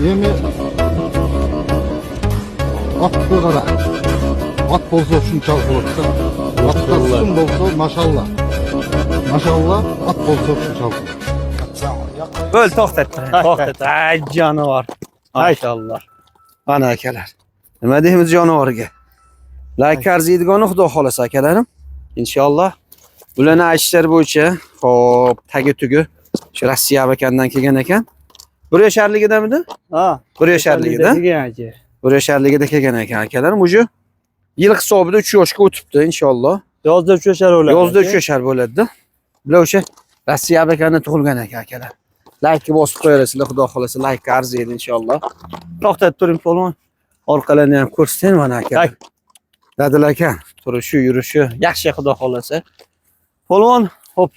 Yemi at qara. At bolsa shunchalik bo'ladi. Atda sum bolsa maşallah. Maşallah at bolsa shunchalik. Bo'l to'xtat. To'xtat. Ay canavar. Maşallah. Ana akalar. Nima deymiz jonivorga? Like arziydigani xudo xolasa akalarim. Inshaalloh. Bularni aytishlar bo'yicha, hop, tagi tugi shu Rossiya bakandan kelgan ekan. 1 yosharligidamidi? Ha, 1 yosharligida. 1 yosharligida kelgan ekan akalarim. Uju yil hisobida 3 yoshga o'tibdi inshaalloh. Yozda 3 yoshar bo'ladi. Yozda 3 yoshar bo'ladi-da. Bular o'sha Rossiya bakanda tug'ilgan ekan akalar. Like bosib qo'yasizlar, xudo xolasa like arziydi inshaalloh. To'xtatib turing polvon. Orqalarini ham ko'rsating mana aka. Dadil aka, turishi, yurishi yaxshi xudo xolasa. Polvon, hop.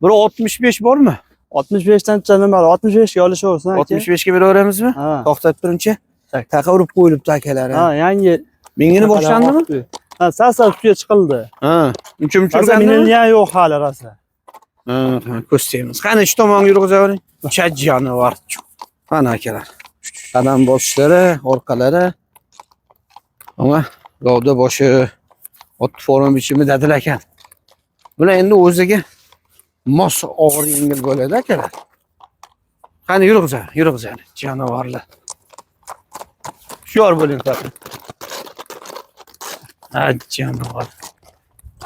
1.65 bormi? 65 dan nima? 65 ga olishaversin aka. 65 ga beraveramizmi? To'xtatib turingchi. Taqa urib qo'yilibdi akalari. Ha, yangi mingini boshlandimi? Ha, sasa ustiga chiqildi. Ha, uncha-muncha mingini ham yo'q hali rosa. Ha, ko'rsatamiz. Qani shu tomonga yurg'izavering. Jonivar. Mana akalar. Qadam boshlari, orqalari. Ama gavda boshi, ot forma bichimi dadil ekan. Bular endi o'ziga mos og'ir yengil bo'ladi akalar. Qani yurg'izani, jonivorlar. Shuyor bo'ling faqat. Ha, jonivar.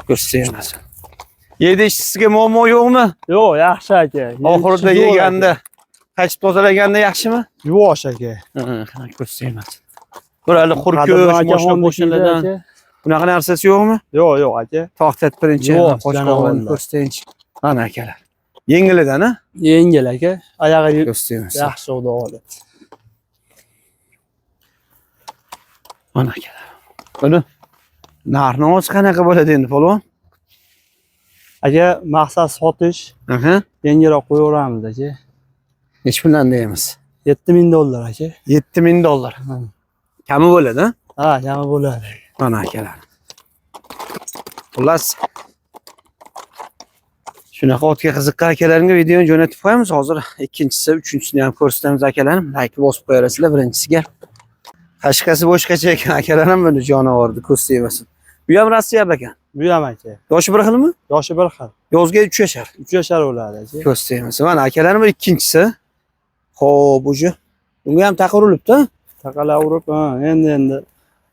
Ko'rsatamiz. Yedi ishchisiga muammo yo'qmi? Yo'q, yaxshi aka. Oxirida yeganda, qachib tozalaganda yaxshimi? Yuvosh aka. Ha, ko'rsatamiz. Burali qurko'sh, mashinalardan bunaqa narsasi yo'qmi? Yo'q aka. To'xtat birinchi qo'shqovni ko'rsataychi. Mana akalar. Yengilidan-a? Yengil aka. Oyog'i ko'rsatamiz. Yaxshi xudo xohlasa. Mana akalar. Buni narxi qanaqa bo'ladi endi polvon? Aka, maqsad sotish. Yengilroq qo'yaveramiz aka. Nech puldan deymiz? $7000 aka. $7000. Kami bo'ladi-a? Ha, kami bo'ladi. Mana akalar. Xullas shunaqa otga qiziqqan akalarimga videoni jo'natib qo'yamiz. Hozir ikkinchisi, uchinchisini ham ko'rsatamiz akalarim. Like bosib qo'yasizlar birinchisiga. Qashqasi boshqacha ekan akalarim buni jonivorni ko'rsatmasin. Bu ham Rossiya ekan. Bu ham aka. Yoshi bir xilmi? Yoshi bir xil. Yozga 3 yoshar. 3 yoshar bo'ladi aka. Ko'rsatamiz. Mana akalarim ikkinchisi. Xo'p, uji. Bunga ham taqirilibdi. Taqala urib, ha, endi.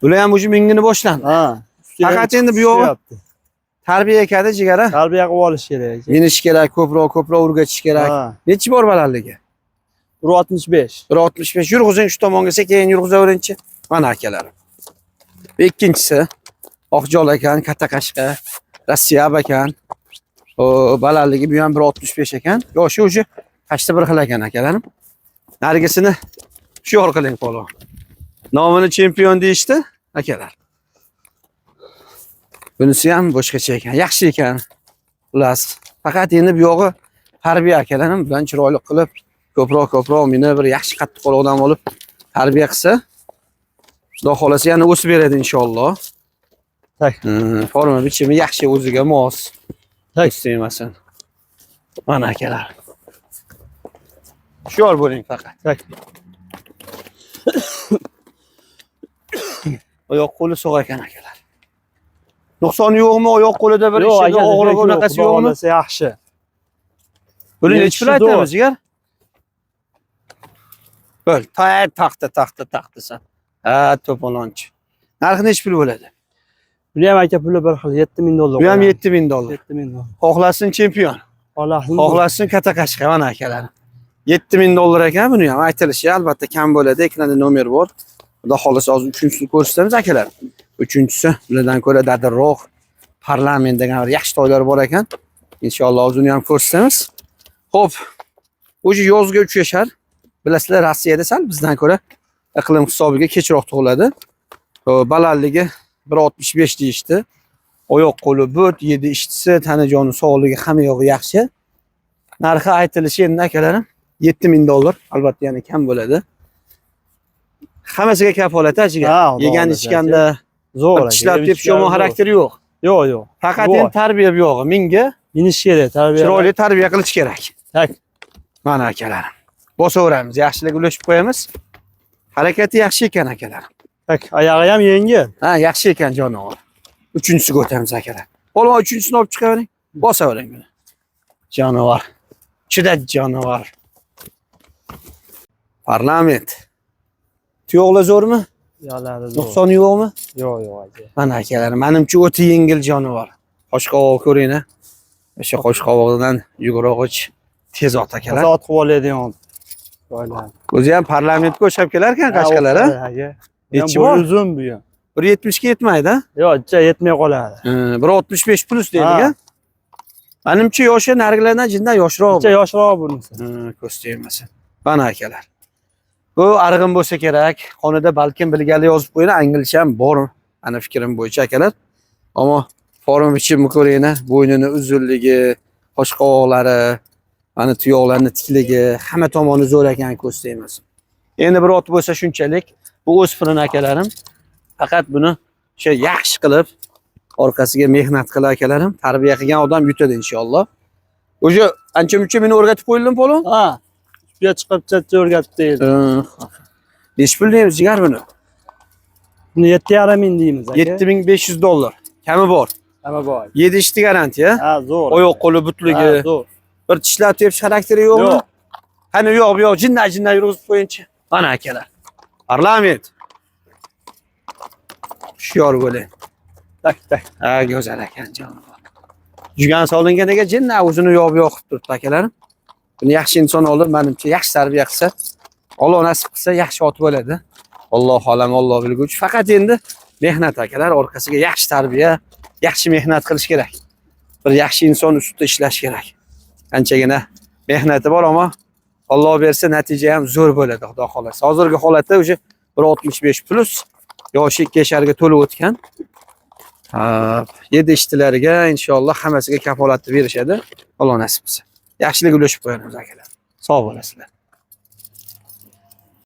Bular ham uji mingini boshlandi. Ha. Faqat endi bu yo'q. Tarbiya ekadi jigara. Tarbiya qilib olish kerak. Minish kerak, ko'proq o'rgatish kerak. Nechi bor balandligi? 1.65. 1.65. Yurg'izing shu tomonga sekin yurg'izaveringchi. Mana akalarim. Ikkinchisi oqjol ekan, katta qashqa, Rossiya ekan. O balandligi bu ham 1.65 ekan. Yoshi o'sha qashda bir xil ekan akalarim. Narigisini shu orqalang polvon. Nomini chempion deyishdi akalar. Bunisi ham boshqacha ekan, yaxshi ekan. Xullas, faqat endi bu yog'i tarbiya akalarim bilan chiroyli qilib, ko'proq meni bir yaxshi qattiq qo'l odam olib tarbiya qilsa, xudo xolasa yana o'sib beradi inshaalloh. Forma bichimi yaxshi, o'ziga mos. Sevmasin. Mana akalar. Shuyor bo'ling faqat. Oyoq qo'li so'q ekan akalar. Nuqsoni yo'qmi oyoq qo'lida bir ishida og'riq unaqasi yo'qmi? Yaxshi. Buni necha pul aytamiz jigar? Bo'l, taxta. Ha, to'polonchi. Narxi necha pul bo'ladi? Buni ham aka puli bir xil, $7000. Bu ham $7000. $7000. Xohlasin chempion. Xohlasin katta qashqa mana akalar. $7000 ekan, buni ham aytilishi albatta kam bo'ladi. Ekranda nomer bor. Xudo xolasa hozir uchinchisini ko'rsatamiz akalar. Uchinchisi bulardan ko'ra dadilroq, parlament degan bir yaxshi to'ylar bor ekan. Inshaalloh o'zini ham ko'rsatamiz. Xo'p, o'sha yozga 3 yoshar. Bilasizlar, Rossiyada sal bizdan ko'ra iqlim hisobiga kechroq tug'iladi. Balandligi 1.65 deyishdi. Oyoq qo'li but, 7 ishtisi, tana joni sog'ligi hamma yo'g'i yaxshi. Narxi aytilishi endi akalarim $7000, albatta yana kam bo'ladi. Hammasiga kafolat achiga. Yegan ichganda zo'r, ishlab tepib yomon xarakteri yo'q. Yo'q. Faqat endi tarbiya bu yog'i. Menga minish kerak, tarbiya. Chiroyli tarbiya qilish kerak. Mana akalarim. Bosaveramiz, yaxshilik ulashib qo'yamiz. Harakati yaxshi ekan akalar. Tak, oyog'i ham yengil. Ha, yaxshi ekan jonivor. Uchinchisiga o'tamiz akalar. Polvon uchinchisini olib chiqavering. Bosavering buni. Jonivor. Ichida jonivor. Parlament. Tuyoqlar zo'rmi? Yo'ladi. Nuqsoni yo'qmi? Yo'q, yo'q aka. Mana akalar, menimcha o'ta yengil jonivor. Qo'shqovoq ko'ring-a. O'sha qo'shqovoqdan yugurog'ich tez ot akalar. Ot qilib oladigan. Yo'ladi. O'zi ham parlamentga o'xshab kelar ekan qashqalar, ha? Aka. Nechi Boy bor? uzun bu ham. 1.70 ga yetmaydi, ha? Yo'q, ichcha yetmay qoladi. 1.65 plus deydi, Ha. ha? Menimcha yoshi narigilardan jindan yoshroq. Ichcha yoshroq bunisi. Ko'z tegmasin. Mana akalar. Bu arg'in bo'lsa kerak. Xonada balkim bilgali yozib qo'ying, anglcha ham bor. Ana fikrim bo'yicha akalar. Ammo forma bichimni ko'ring-a, bo'ynini uzunligi, qo'shqovoqlari, mana tuyoqlarning tikligi, hamma tomoni zo'r ekan, ko'z tegmasin. Endi bir ot bo'lsa shunchalik. Bu o'spirin akalarim. Faqat buni o'sha yaxshi qilib orqasiga mehnat qilib akalarim, tarbiya qilgan odam yutadi inshaalloh. O'sha ancha-muncha meni o'rgatib qo'yildimi, polvon? Ha. Ustiga chiqib chatcha o'rgatdi. Nechi pul deymiz jigar buni? Buni 7,5 ming deymiz aka. $7,500. Kami bor. Hamma bor. 7 ishti garantiya. Ha, zo'r. Oyoq qo'li butligi, Ha, zo'r. bir tishlab tepish xarakteri yo'qmi? Yo'q. Qani yo'q, jinna yurg'izib qo'yinchi. Mana akalar. Parlament. Hushyor bo'ling. Tak, tak. Ha, go'zal ekan jonivor. Jugan solinganiga jinna o'zini yo'q qilib turibdi akalarim. Buni yaxshi inson olib, menimcha yaxshi tarbiya qilsa, Alloh nasib qilsa yaxshi ot bo'ladi. Alloh xolam, Alloh bilguchi. Faqat endi mehnat akalar, orqasiga yaxshi tarbiya, yaxshi mehnat qilish kerak. Bir yaxshi inson ustida ishlash kerak. Qanchagina mehnati bor, ammo Alloh bersa natija ham zo'r bo'ladi, xudo xolasa. Hozirgi holatda o'sha 1.65 plus yoshi 2 yasharga to'lib o'tgan. 7 ishtilariga inshaalloh hammasiga kafolatni berishadi. Alloh nasib qilsa. Yaxshilik ulashib qo'yamiz akalar. Sog' bo'lasizlar.